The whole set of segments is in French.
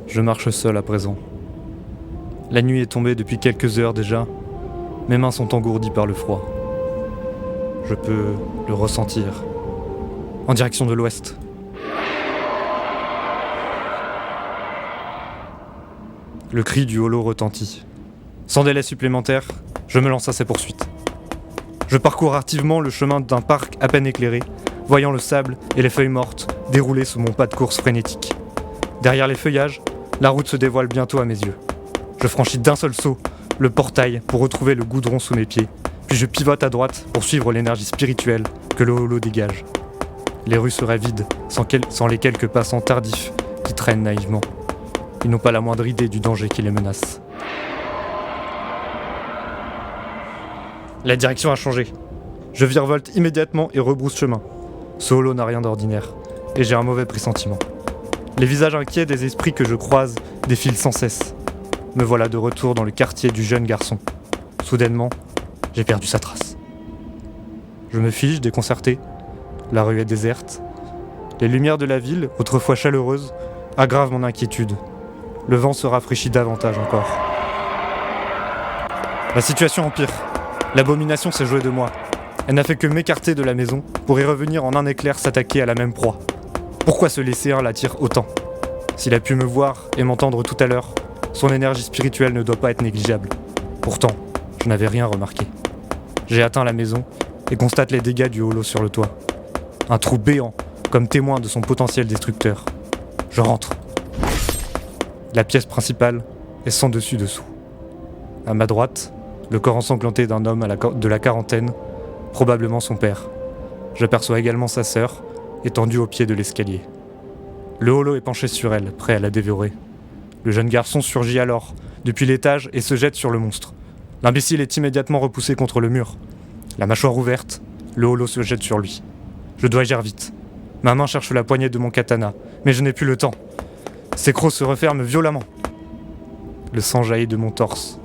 Je marche seul à présent. La nuit est tombée depuis quelques heures déjà. Mes mains sont engourdies par le froid. Je peux le ressentir. En direction de l'ouest. Le cri du holo retentit. Sans délai supplémentaire, je me lance à ses poursuites. Je parcours hâtivement le chemin d'un parc à peine éclairé, voyant le sable et les feuilles mortes dérouler sous mon pas de course frénétique. Derrière les feuillages, la route se dévoile bientôt à mes yeux. Je franchis d'un seul saut le portail pour retrouver le goudron sous mes pieds, puis je pivote à droite pour suivre l'énergie spirituelle que le holo dégage. Les rues seraient vides sans les quelques passants tardifs qui traînent naïvement. Ils n'ont pas la moindre idée du danger qui les menace. La direction a changé. Je virevolte immédiatement et rebrousse chemin. Ce holo n'a rien d'ordinaire, et j'ai un mauvais pressentiment. Les visages inquiets des esprits que je croise défilent sans cesse. Me voilà de retour dans le quartier du jeune garçon. Soudainement, j'ai perdu sa trace. Je me fige, déconcerté. La rue est déserte. Les lumières de la ville, autrefois chaleureuses, aggravent mon inquiétude. Le vent se rafraîchit davantage encore. La situation empire. L'abomination s'est jouée de moi. Elle n'a fait que m'écarter de la maison pour y revenir en un éclair s'attaquer à la même proie. Pourquoi ce lycéen l'attire autant ? S'il a pu me voir et m'entendre tout à l'heure, son énergie spirituelle ne doit pas être négligeable. Pourtant, je n'avais rien remarqué. J'ai atteint la maison et constate les dégâts du holo sur le toit. Un trou béant, comme témoin de son potentiel destructeur. Je rentre. La pièce principale est sans dessus-dessous. À ma droite, le corps ensanglanté d'un homme de la quarantaine, probablement son père. J'aperçois également sa sœur, étendue au pied de l'escalier. Le holo est penché sur elle, prêt à la dévorer. Le jeune garçon surgit alors, depuis l'étage, et se jette sur le monstre. L'imbécile est immédiatement repoussé contre le mur. La mâchoire ouverte, le holo se jette sur lui. Je dois agir vite. Ma main cherche la poignée de mon katana, mais je n'ai plus le temps. Ses crocs se referment violemment. Le sang jaillit de mon torse,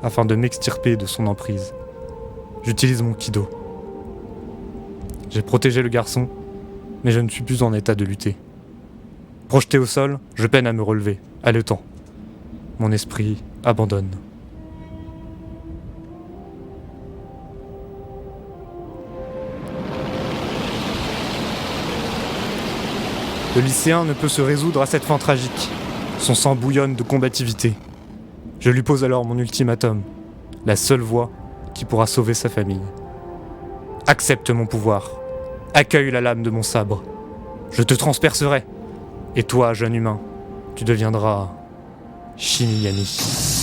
afin de m'extirper de son emprise. J'utilise mon kido. J'ai protégé le garçon, mais je ne suis plus en état de lutter. Projeté au sol, je peine à me relever, haletant. Mon esprit abandonne. Le lycéen ne peut se résoudre à cette fin tragique. Son sang bouillonne de combativité. Je lui pose alors mon ultimatum, la seule voie qui pourra sauver sa famille. Accepte mon pouvoir. Accueille la lame de mon sabre. Je te transpercerai. Et toi, jeune humain, tu deviendras Shinigami.